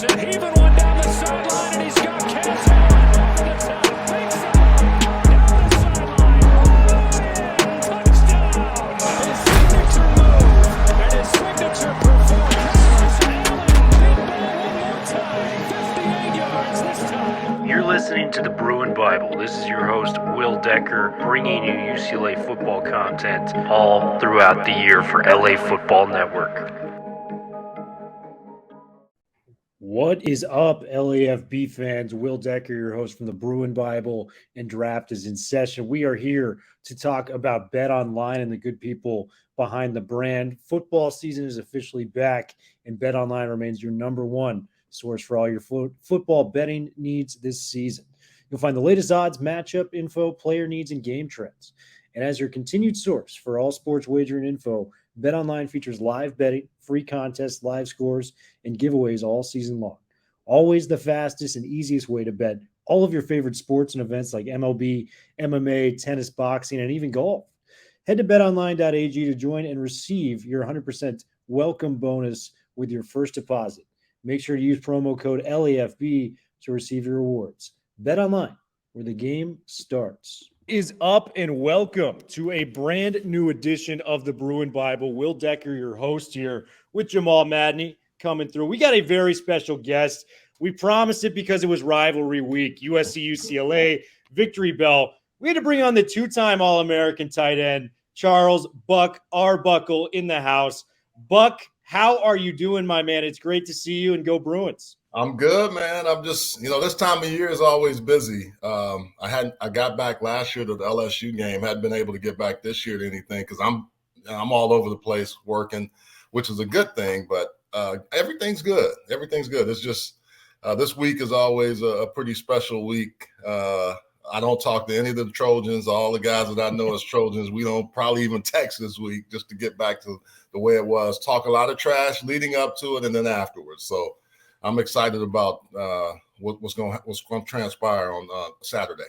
Robinson heaving one down the sideline, and he's got Kazmeir over the top. Big side, down the sideline. Touchdown. His signature move and his signature performance. Allen, big ball one more time. 58 yards this time. You're listening to the Bruin Bible. This is your host, Will Decker, bringing you UCLA football content all throughout the year for LA Football Network. What is up, LAFB fans? Will Decker, your host from the Bruin Bible, and draft is in session. We are here to talk about Bet Online and the good people behind the brand. Football season is officially back, and Bet Online remains your number one source for all your football betting needs this season. You'll find the latest odds, matchup info, player needs, and game trends. And as your continued source for all sports wagering info, BetOnline features live betting, free contests, live scores, and giveaways all season long. Always the fastest and easiest way to bet all of your favorite sports and events like MLB, MMA, tennis, boxing, and even golf. Head to betonline.ag to join and receive your 100% welcome bonus with your first deposit. Make sure to use promo code LAFB to receive your rewards. BetOnline, where the game starts. Is up and welcome to a brand new edition of the Bruin Bible. Will Decker, your host here with Jamal Madney coming through. We got a very special guest. We promised it because it was rivalry week. USC, UCLA, victory bell. We had to bring on the two-time All-American tight end, Charles Buck Arbuckle in the house. Buck, how are you doing, my man? It's great to see you, and go Bruins. I'm good, man. I'm just, this time of year is always busy. I got back last year to the LSU game. Hadn't been able to get back this year to anything because I'm all over the place working, which is a good thing. But everything's good. Everything's good. It's just this week is always a pretty special week. I don't talk to any of the Trojans. All the guys that I know as Trojans, we don't probably even text this week just to get back to the way it was. Talk a lot of trash leading up to it and then afterwards. So I'm excited about what's going to transpire on Saturday.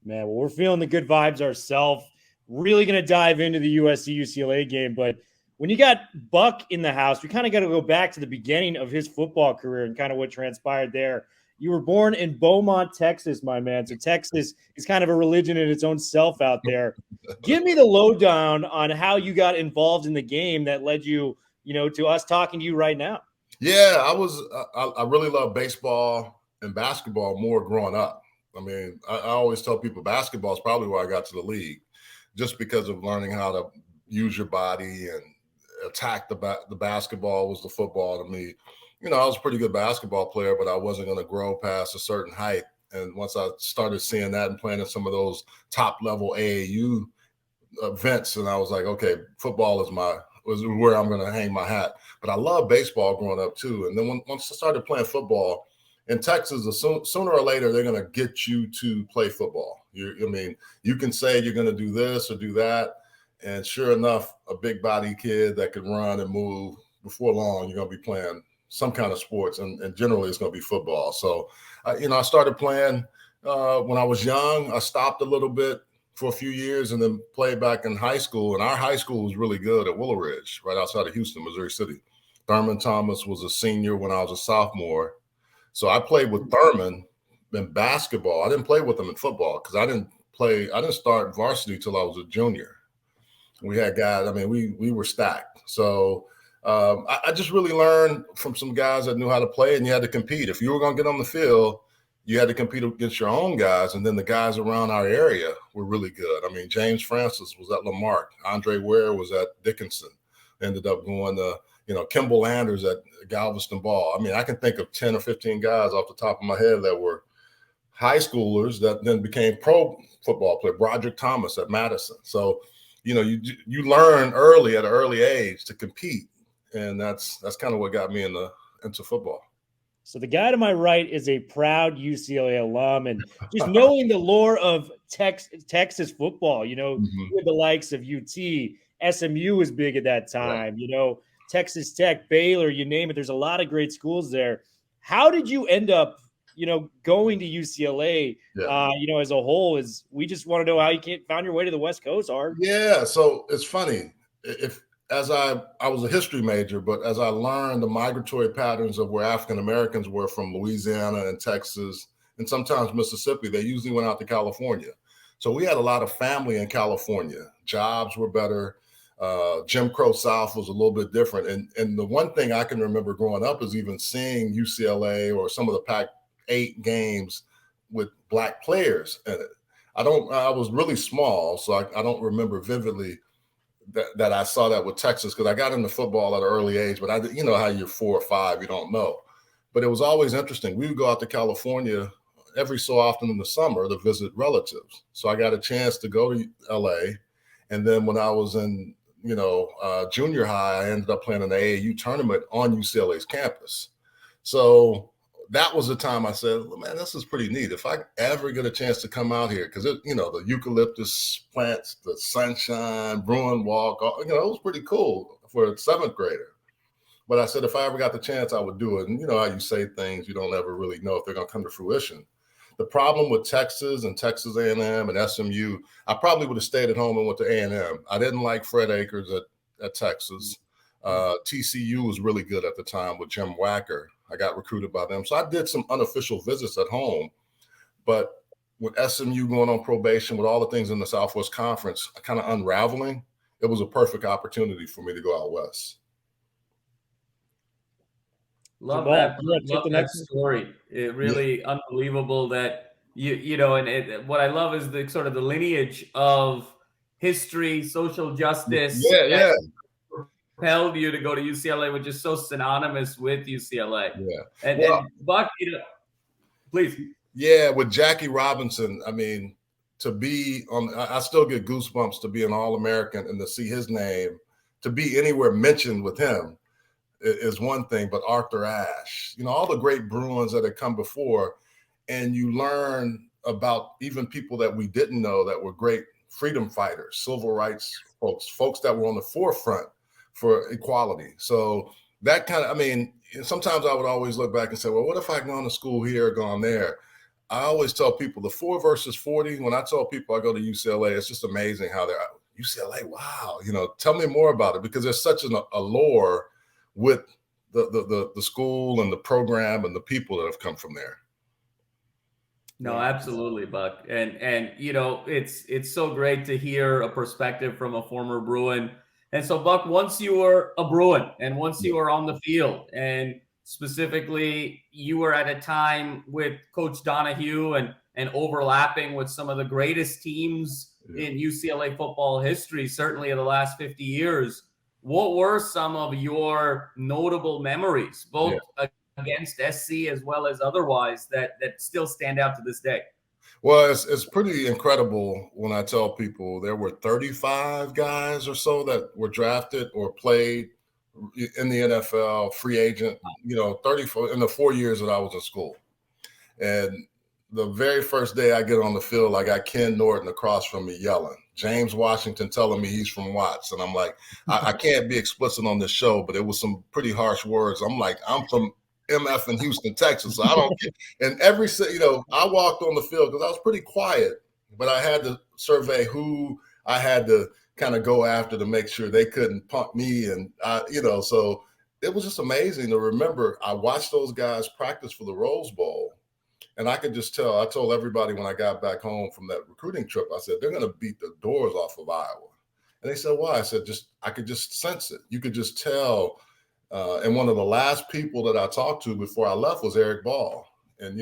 Man, well, we're feeling the good vibes ourselves. Really going to dive into the USC-UCLA game. But when you got Buck in the house, we kind of got to go back to the beginning of his football career and kind of what transpired there. You were born in Beaumont, Texas, my man. So Texas is kind of a religion in its own self out there. Give me the lowdown on how you got involved in the game that led you, to us talking to you right now. Yeah, I really love baseball and basketball more growing up. I mean, I always tell people basketball is probably why I got to the league, just because of learning how to use your body and attack the basketball was the football to me. I was a pretty good basketball player, but I wasn't going to grow past a certain height. And once I started seeing that and playing in some of those top-level AAU events, and I was like, okay, football was where I'm going to hang my hat. But I love baseball growing up too. And then once I started playing football in Texas, sooner or later, they're going to get you to play football. You can say you're going to do this or do that. And sure enough, a big body kid that can run and move, before long, you're going to be playing some kind of sports. And generally it's going to be football. So, I started playing when I was young. I stopped a little bit for a few years and then played back in high school. And our high school was really good at Willow Ridge, right outside of Houston, Missouri City. Thurman Thomas was a senior when I was a sophomore. So I played with Thurman in basketball. I didn't play with him in football because I didn't start varsity till I was a junior. We had guys, we were stacked. So I just really learned from some guys that knew how to play, and you had to compete. If you were going to get on the field, you had to compete against your own guys, and then the guys around our area were really good. James Francis was at Lamarck. Andre Ware was at Dickinson. Ended up going to, Kimball Landers at Galveston Ball. I can think of 10 or 15 guys off the top of my head that were high schoolers that then became pro football players. Broderick Thomas at Madison. So, you learn early at an early age to compete, and that's kind of what got me into football. So the guy to my right is a proud UCLA alum, and just knowing the lore of Texas football, with the likes of UT, SMU was big at that time, right. Texas Tech, Baylor, you name it. There's a lot of great schools there. How did you end up, going to UCLA, as a whole? We just want to know how you found your way to the West Coast, Art. Yeah, so it's funny. If as I was a history major, but as I learned the migratory patterns of where African Americans were from Louisiana and Texas and sometimes Mississippi, they usually went out to California. So we had a lot of family in California. Jobs were better. Jim Crow South was a little bit different. And the one thing I can remember growing up is even seeing UCLA or some of the Pac-8 games with Black players in it. I was really small, so I don't remember vividly that I saw that with Texas, because I got into football at an early age, but you know how you're 4 or 5, you don't know. But it was always interesting. We would go out to California every so often in the summer to visit relatives. So I got a chance to go to LA. And then when I was in, junior high, I ended up playing an AAU tournament on UCLA's campus. So that was the time I said, well, man, this is pretty neat. If I ever get a chance to come out here, because, the eucalyptus plants, the sunshine, Bruin Walk, it was pretty cool for a 7th grader. But I said, if I ever got the chance, I would do it. And you know how you say things, you don't ever really know if they're going to come to fruition. The problem with Texas and Texas A&M and SMU, I probably would have stayed at home and went to A&M. I didn't like Fred Akers at Texas. TCU was really good at the time with Jim Wacker. I got recruited by them. So I did some unofficial visits at home. But with SMU going on probation, with all the things in the Southwest Conference kind of unraveling, it was a perfect opportunity for me to go out west. Love that story. It really unbelievable that and what I love is the sort of the lineage of history, social justice. Yeah. Propelled you to go to UCLA, which is so synonymous with UCLA. Yeah. And Buck, please. Yeah, with Jackie Robinson, I mean, to be on, I still get goosebumps to be an All-American and to see his name, to be anywhere mentioned with him is one thing, but Arthur Ashe, all the great Bruins that had come before, and you learn about even people that we didn't know that were great freedom fighters, civil rights folks that were on the forefront for equality. So that kind of, sometimes I would always look back and say, well, what if I'd gone to school here or gone there? I always tell people the 4 versus 40. When I tell people I go to UCLA, it's just amazing how they're UCLA. Wow. Tell me more about it, because there's such an allure with the school and the program and the people that have come from there. No, absolutely, Buck. And it's so great to hear a perspective from a former Bruin. And so, Buck, once you were a Bruin and once you were on the field, and specifically you were at a time with Coach Donahue and overlapping with some of the greatest teams in UCLA football history, certainly in the last 50 years, what were some of your notable memories, both against SC as well as otherwise, that still stand out to this day? Well, it's pretty incredible when I tell people there were 35 guys or so that were drafted or played in the NFL, free agent, 34 in the 4 years that I was in school. And the very first day I get on the field, I got Ken Norton across from me yelling, James Washington telling me he's from Watts. And I'm like, I can't be explicit on this show, but it was some pretty harsh words. I'm like, I'm from MF in Houston, Texas. So I don't get, and I walked on the field because I was pretty quiet, but I had to survey who I had to kind of go after to make sure they couldn't punk me. And so it was just amazing to remember. I watched those guys practice for the Rose Bowl, and I could just tell. I told everybody when I got back home from that recruiting trip, I said, they're going to beat the doors off of Iowa. And they said, why? I said, I could just sense it. You could just tell. And one of the last people that I talked to before I left was Eric Ball. And,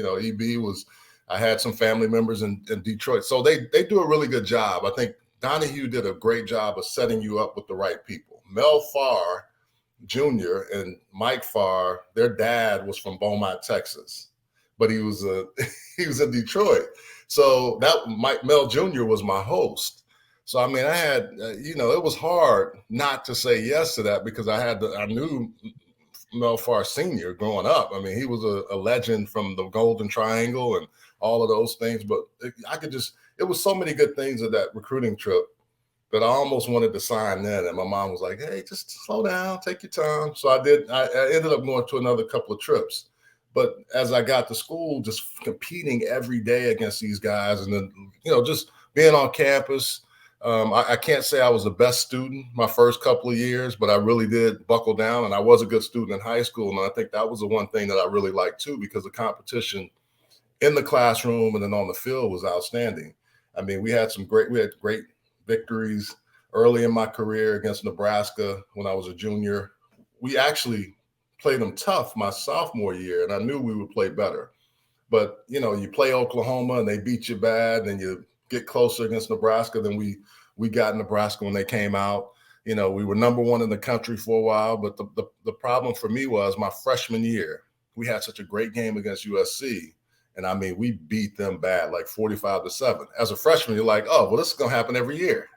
I had some family members in Detroit. So they do a really good job. I think Donahue did a great job of setting you up with the right people. Mel Farr Jr. and Mike Farr, their dad was from Beaumont, Texas, but he was in Detroit. So Mel Jr. was my host. So, I had, it was hard not to say yes to that, because I knew Mel Farr Sr. growing up. He was a legend from the Golden Triangle and all of those things, but it was so many good things of that recruiting trip that I almost wanted to sign in. And my mom was like, hey, just slow down, take your time. So I did. I ended up going to another couple of trips. But as I got to school, just competing every day against these guys, and then, just being on campus, I can't say I was the best student my first couple of years, but I really did buckle down, and I was a good student in high school. And I think that was the one thing that I really liked too, because the competition in the classroom and then on the field was outstanding. I mean, we had great victories early in my career against Nebraska when I was a junior. We actually played them tough my sophomore year, and I knew we would play better. But, you play Oklahoma and they beat you bad, and you get closer against Nebraska than we got Nebraska when they came out. We were number one in the country for a while, but the problem for me was my freshman year, we had such a great game against USC. And I mean, we beat them bad, like 45-7. As a freshman, you're like, oh, well, this is going to happen every year.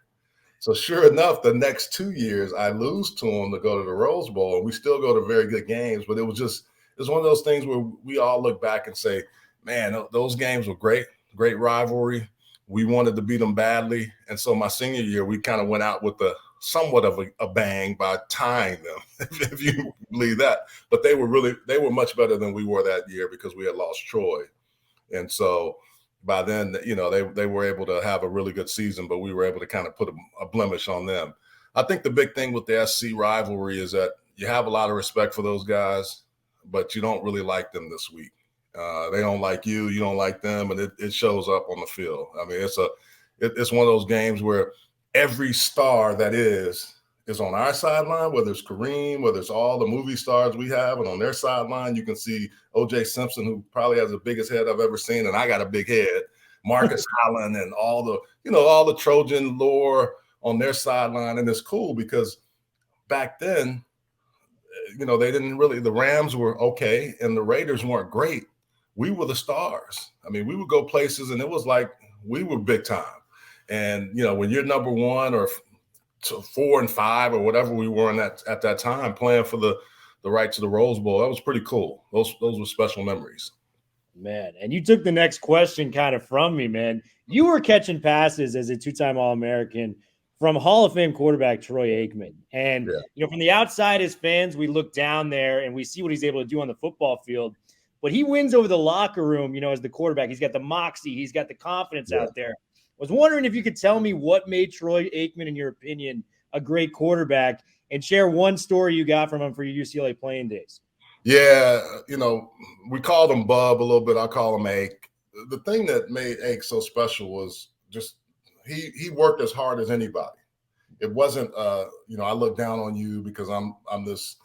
So sure enough, the next 2 years, I lose to them to go to the Rose Bowl, and we still go to very good games. But it was one of those things where we all look back and say, man, those games were great rivalry. We wanted to beat them badly. And so my senior year, we kind of went out with somewhat of a bang by tying them, if you believe that. But they were much better than we were that year because we had lost Troy. And so by then, they were able to have a really good season, but we were able to kind of put a blemish on them. I think the big thing with the SC rivalry is that you have a lot of respect for those guys, but you don't really like them this week. They don't like you, you don't like them, and it shows up on the field. I mean, it's one of those games where every star that is on our sideline, whether it's Kareem, whether it's all the movie stars we have, and on their sideline, you can see O.J. Simpson, who probably has the biggest head I've ever seen, and I got a big head, Marcus Allen, and all the Trojan lore on their sideline. And it's cool because back then, they didn't really, the Rams were okay, and the Raiders weren't great. We were the stars. I mean, we would go places, and it was like we were big time. And, when you're number one or 4 and 5 or whatever we were at that time, playing for the right to the Rose Bowl, that was pretty cool. Those were special memories. Man, and you took the next question kind of from me, man. You were catching passes as a 2-time All-American from Hall of Fame quarterback Troy Aikman. And, from the outside as fans, we look down there and we see what he's able to do on the football field. But he wins over the locker room, as the quarterback. He's got the moxie. He's got the confidence out there. I was wondering if you could tell me what made Troy Aikman, in your opinion, a great quarterback, and share one story you got from him for your UCLA playing days. Yeah, we called him Bub a little bit. I call him Ake. The thing that made Ake so special was just he worked as hard as anybody. It wasn't, I look down on you because I'm this,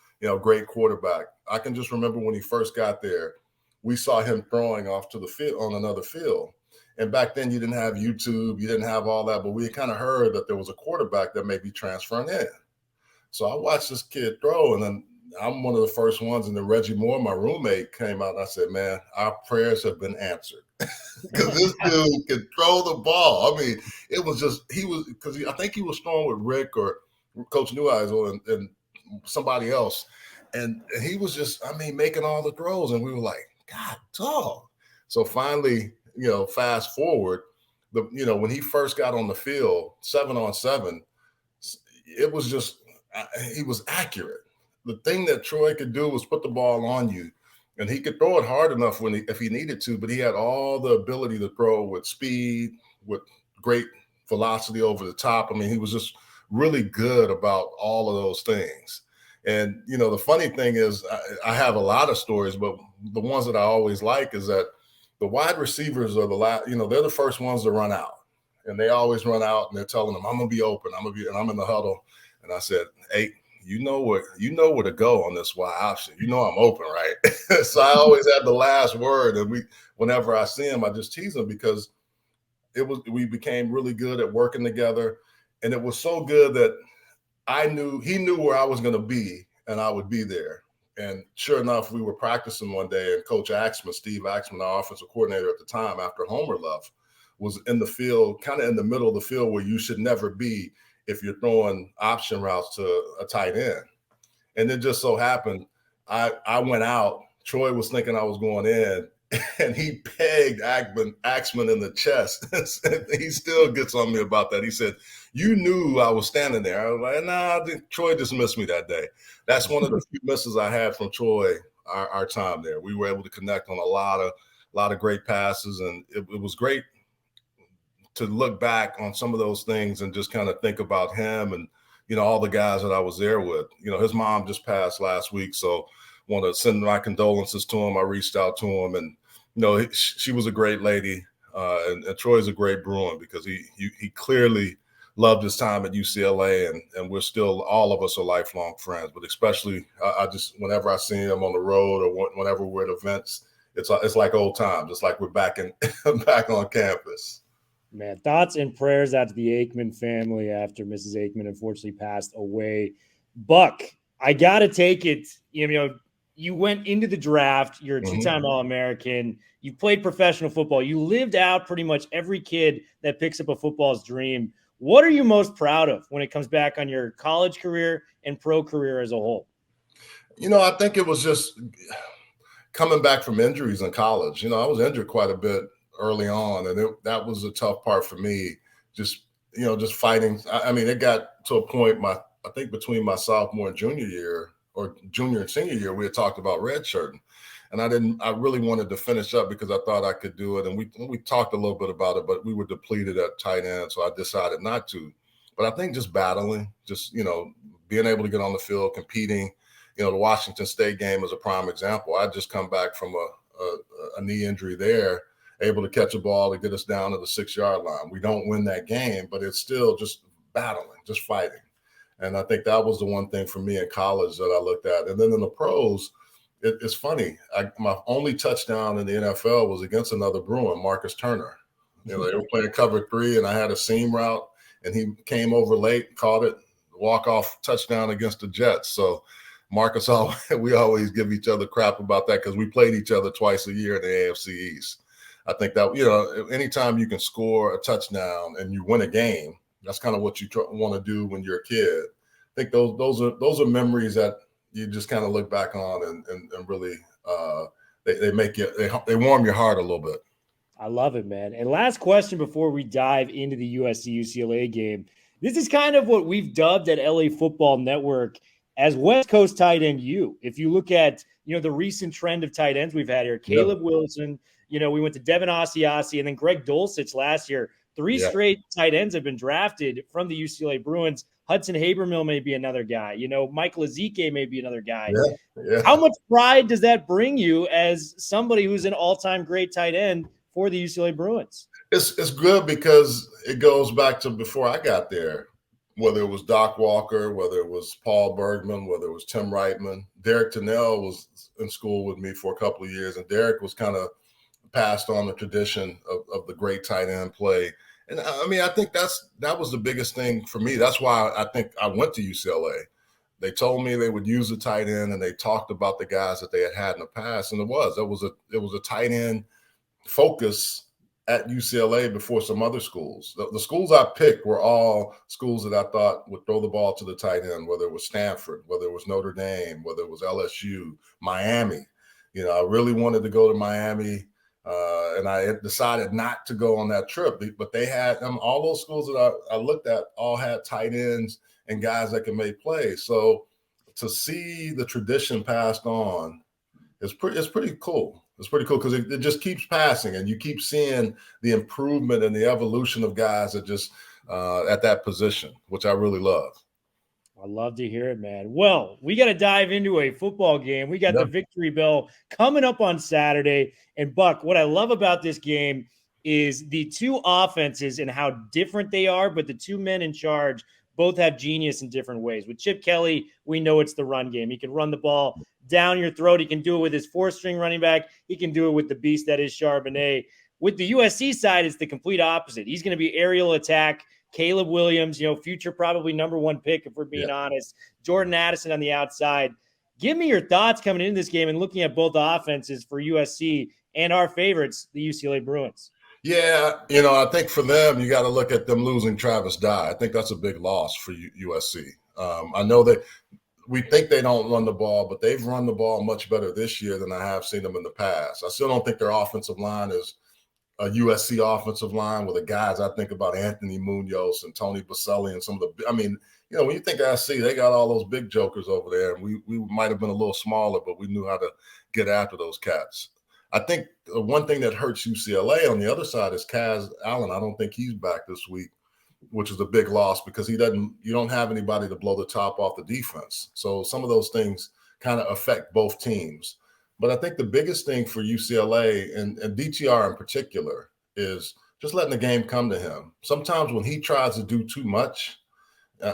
great quarterback. I can just remember when he first got there, we saw him throwing off to the field on another field. And back then you didn't have YouTube, you didn't have all that, but we had kind of heard that there was a quarterback that may be transferring in. So I watched this kid throw, and then I'm one of the first ones, and then Reggie Moore, my roommate, came out and I said, man, our prayers have been answered. Because this dude could throw the ball. I mean, it was just, I think he was throwing with Rick or Coach Neuheisel and somebody else. And he was just, making all the throws. And we were like, God, dog. So finally, fast forward, when he first got on the field, 7-on-7, it was just, he was accurate. The thing that Troy could do was put the ball on you, and he could throw it hard enough if he needed to, but he had all the ability to throw with speed, with great velocity over the top. I mean, he was just really good about all of those things. And, the funny thing is I have a lot of stories, but the ones that I always like is that the wide receivers are they're the first ones to run out, and they always run out and they're telling them, I'm going to be open. and I'm in the huddle. And I said, hey, you know where to go on this wide option. I'm open, right? So I always have the last word. And whenever I see him, I just tease him because we became really good at working together. And it was so good that he knew where I was going to be and I would be there. And sure enough, we were practicing one day, and Coach Steve Axman, our offensive coordinator at the time, after Homer left, was in the field, kind of in the middle of the field where you should never be if you're throwing option routes to a tight end. And it just so happened, I went out. Troy was thinking I was going in, and he pegged Axman in the chest. He still gets on me about that. He said, you knew I was standing there. I was like, nah, Troy just missed me that day. That's one of the few misses I had from Troy, our time there. We were able to connect on a lot of great passes, and it was great to look back on some of those things and just kind of think about him and, all the guys that I was there with. His mom just passed last week, so want to send my condolences to him. I reached out to him, and, she was a great lady, and Troy's a great Bruin because he clearly loved his time at UCLA, and we're still, all of us are lifelong friends, but especially I just, whenever I see him on the road or whenever we're at events, it's like old times. It's like we're back on campus. Man, thoughts and prayers out to the Aikman family after Mrs. Aikman unfortunately passed away. Buck, I got to take it. You went into the draft. You're a two-time All-American. You played professional football. You lived out pretty much every kid that picks up a football's dream. What are you most proud of when it comes back on your college career and pro career as a whole? I think it was just coming back from injuries in college. I was injured quite a bit early on, and that was a tough part for me. Just fighting. I mean, it got to a point, I think between my sophomore and junior year, or junior and senior year, we had talked about redshirting. And I really wanted to finish up because I thought I could do it. And we talked a little bit about it, but we were depleted at tight end, so I decided not to. But I think just battling, just, being able to get on the field, competing, the Washington State game is a prime example. I just come back from a knee injury there, able to catch a ball to get us down to the 6-yard line. We don't win that game, but it's still just battling, just fighting. And I think that was the one thing for me in college that I looked at. And then in the pros, it's funny. My only touchdown in the NFL was against another Bruin, Marcus Turner. They were playing cover 3, and I had a seam route, and he came over late, caught it, walk-off touchdown against the Jets. So Marcus, we always give each other crap about that because we played each other twice a year in the AFC East. I think that, anytime you can score a touchdown and you win a game, that's kind of what you want to do when you're a kid. I think those are memories that you just kind of look back on and really they make you, they warm your heart a little bit. I love it, man. And last question before we dive into the USC UCLA game. This is kind of what we've dubbed at LA Football Network as West Coast tight end U. If you look at, the recent trend of tight ends we've had here, Caleb Wilson, we went to Devin Asiasi and then Greg Dulcich last year. 3 straight tight ends have been drafted from the UCLA Bruins. Hudson Habermehl may be another guy. Michael Ezike may be another guy. Yeah. How much pride does that bring you as somebody who's an all-time great tight end for the UCLA Bruins? It's good because it goes back to before I got there, whether it was Doc Walker, whether it was Paul Bergman, whether it was Tim Reitman. Derek Tennell was in school with me for a couple of years, and Derek was kind of passed on the tradition of the great tight end play. And I mean, I think that was the biggest thing for me. That's why I think I went to UCLA. They told me they would use a tight end, and they talked about the guys that they had in the past. And it was a tight end focus at UCLA before some other schools. The schools I picked were all schools that I thought would throw the ball to the tight end, whether it was Stanford, whether it was Notre Dame, whether it was LSU, Miami. I really wanted to go to Miami. And I had decided not to go on that trip, but they had all those schools that I looked at all had tight ends and guys that can make plays. So to see the tradition passed on is pretty cool. It's pretty cool because it just keeps passing, and you keep seeing the improvement and the evolution of guys that just at that position, which I really love. I love to hear it, man. Well, we got to dive into a football game. We got the victory bell coming up on Saturday. And Buck, what I love about this game is the two offenses and how different they are, but the two men in charge both have genius in different ways. With Chip Kelly, we know it's the run game. He can run the ball down your throat. He can do it with his 4-string running back. He can do it with the beast that is Charbonnet. With the USC side, it's the complete opposite. He's going to be aerial attack. Caleb Williams, future probably number 1 pick, if we're being honest. Jordan Addison on the outside. Give me your thoughts coming into this game and looking at both offenses for USC and our favorites, the UCLA Bruins. Yeah, I think for them, you got to look at them losing Travis Dye. I think that's a big loss for USC. I know that we think they don't run the ball, but they've run the ball much better this year than I have seen them in the past. I still don't think their offensive line is a USC offensive line with the guys I think about Anthony Munoz and Tony Baselli and some of the – when you think SC, they got all those big jokers over there, and we might have been a little smaller, but we knew how to get after those cats. I think one thing that hurts UCLA on the other side is Kazmeir Allen. I don't think he's back this week, which is a big loss because you don't have anybody to blow the top off the defense. So some of those things kind of affect both teams. But I think the biggest thing for UCLA and DTR in particular is just letting the game come to him. Sometimes when he tries to do too much,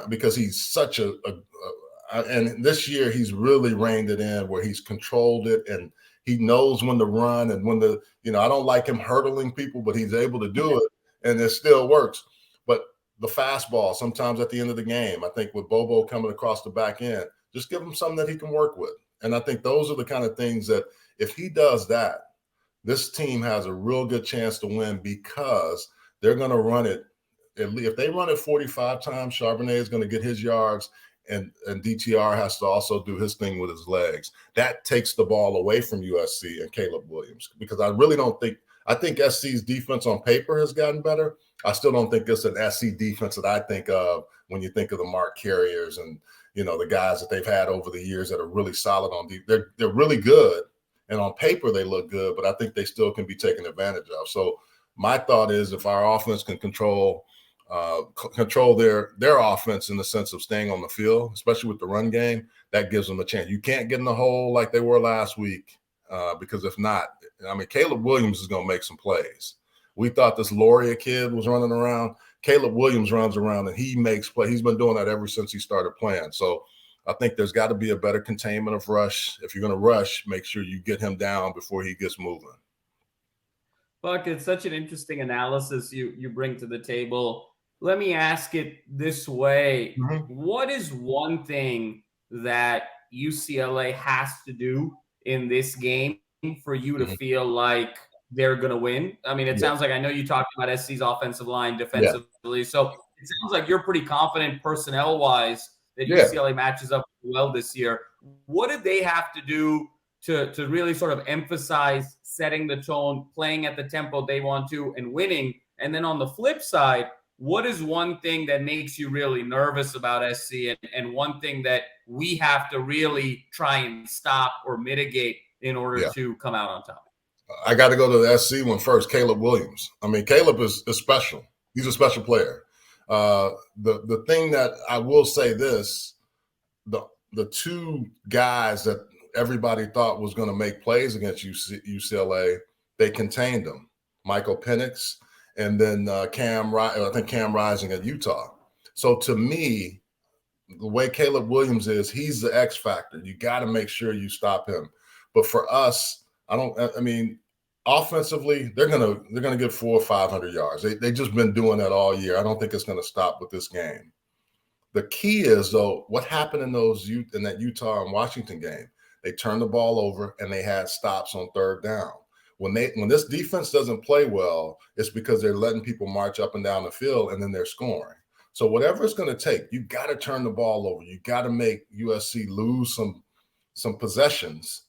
because he's such and this year he's really reined it in where he's controlled it and he knows when to run and when to, I don't like him hurdling people, but he's able to do it and it still works. But the fastball, sometimes at the end of the game, I think with Bobo coming across the back end, just give him something that he can work with. And I think those are the kind of things that if he does that, this team has a real good chance to win because they're going to run it. If they run it 45 times, Charbonnet is going to get his yards and DTR has to also do his thing with his legs. That takes the ball away from USC and Caleb Williams because I really don't think – I think SC's defense on paper has gotten better. I still don't think it's an SC defense that I think of when you think of the Mark Carriers and, the guys that they've had over the years that are really solid on defense. They're really good, and on paper they look good, but I think they still can be taken advantage of. So my thought is if our offense can control their offense in the sense of staying on the field, especially with the run game, that gives them a chance. You can't get in the hole like they were last week because if not, Caleb Williams is going to make some plays. We thought this Loya kid was running around. Caleb Williams runs around and he makes play. He's been doing that ever since he started playing. So I think there's got to be a better containment of rush. If you're going to rush, make sure you get him down before he gets moving. Buck, it's such an interesting analysis you bring to the table. Let me ask it this way. Mm-hmm. What is one thing that UCLA has to do in this game for you to feel like they're going to win? It sounds like I know you talked about SC's offensive line defensively. So it sounds like you're pretty confident personnel-wise that UCLA matches up well this year. What did they have to do to really sort of emphasize setting the tone, playing at the tempo they want to, and winning? And then on the flip side, what is one thing that makes you really nervous about SC and one thing that we have to really try and stop or mitigate in order to come out on top? I got to go to the SC one first, Caleb Williams. Caleb is special. He's a special player. The thing that I will say this, the two guys that everybody thought was going to make plays against UCLA, they contained them. Michael Penix and then Kam Rising at Utah. So to me, the way Caleb Williams is, he's the X factor. You got to make sure you stop him. But for us, offensively, they're gonna get 400 or 500 yards. They just been doing that all year. I don't think it's gonna stop with this game. The key is though, what happened in that Utah and Washington game? They turned the ball over and they had stops on third down. When this defense doesn't play well, it's because they're letting people march up and down the field and then they're scoring. So whatever it's going to take, you got to turn the ball over. You got to make USC lose some possessions.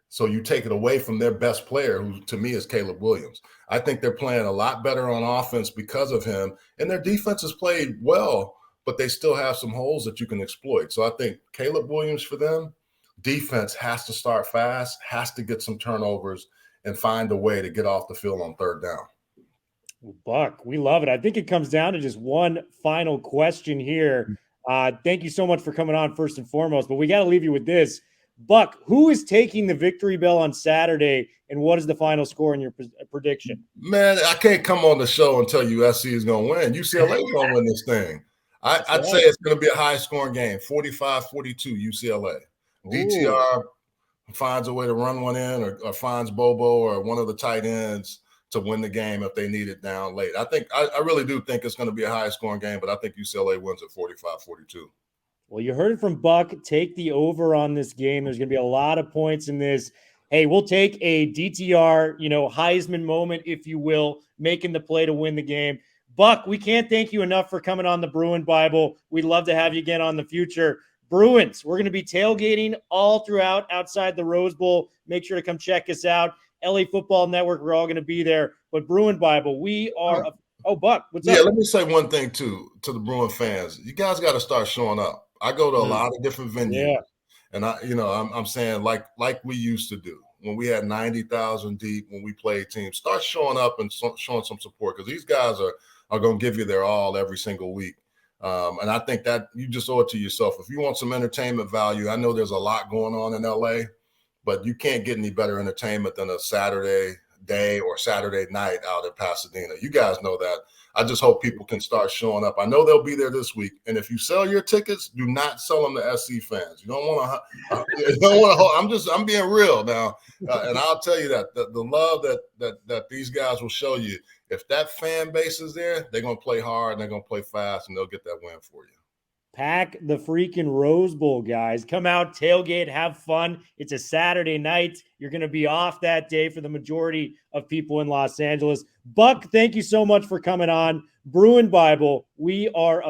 So you take it away from their best player, who to me is Caleb Williams. I think they're playing a lot better on offense because of him, and their defense has played well, but they still have some holes that you can exploit. So I think Caleb Williams for them, defense has to start fast, has to get some turnovers, and find a way to get off the field on third down. Buck, we love it. I think it comes down to just one final question here. Thank you so much for coming on first and foremost, but we got to leave you with this. Buck, who is taking the victory bell on Saturday, and what is the final score in your prediction? Man, I can't come on the show and tell you USC is going to win. UCLA is going to win this thing. I'd say it's going to be a high-scoring game, 45-42 UCLA. Ooh. DTR finds a way to run one in or finds Bobo or one of the tight ends to win the game if they need it down late. I really do think it's going to be a high-scoring game, but I think UCLA wins at 45-42. Well, you heard it from Buck. Take the over on this game. There's going to be a lot of points in this. Hey, we'll take a DTR, Heisman moment, if you will, making the play to win the game. Buck, we can't thank you enough for coming on the Bruin Bible. We'd love to have you again on the future. Bruins, we're going to be tailgating all throughout outside the Rose Bowl. Make sure to come check us out. LA Football Network, we're all going to be there. But Bruin Bible, we are Buck, what's up? Yeah, let me say one thing, too, to the Bruin fans. You guys got to start showing up. I go to a lot of different venues, and I'm saying like we used to do when we had 90,000 deep, when we played teams. Start showing up and showing some support, because these guys are going to give you their all every single week. And I think that you just owe it to yourself. If you want some entertainment value, I know there's a lot going on in LA, but you can't get any better entertainment than a Saturday day or Saturday night out in Pasadena. You guys know that. I just hope people can start showing up. I know they'll be there this week. And if you sell your tickets, do not sell them to SC fans. You don't want to. I'm being real now, and I'll tell you that the love that these guys will show you. If that fan base is there, they're gonna play hard and they're gonna play fast, and they'll get that win for you. Pack the freaking Rose Bowl, guys. Come out, tailgate, have fun. It's a Saturday night. You're going to be off that day for the majority of people in Los Angeles. Buck, thank you so much for coming on. Bruin Bible, we are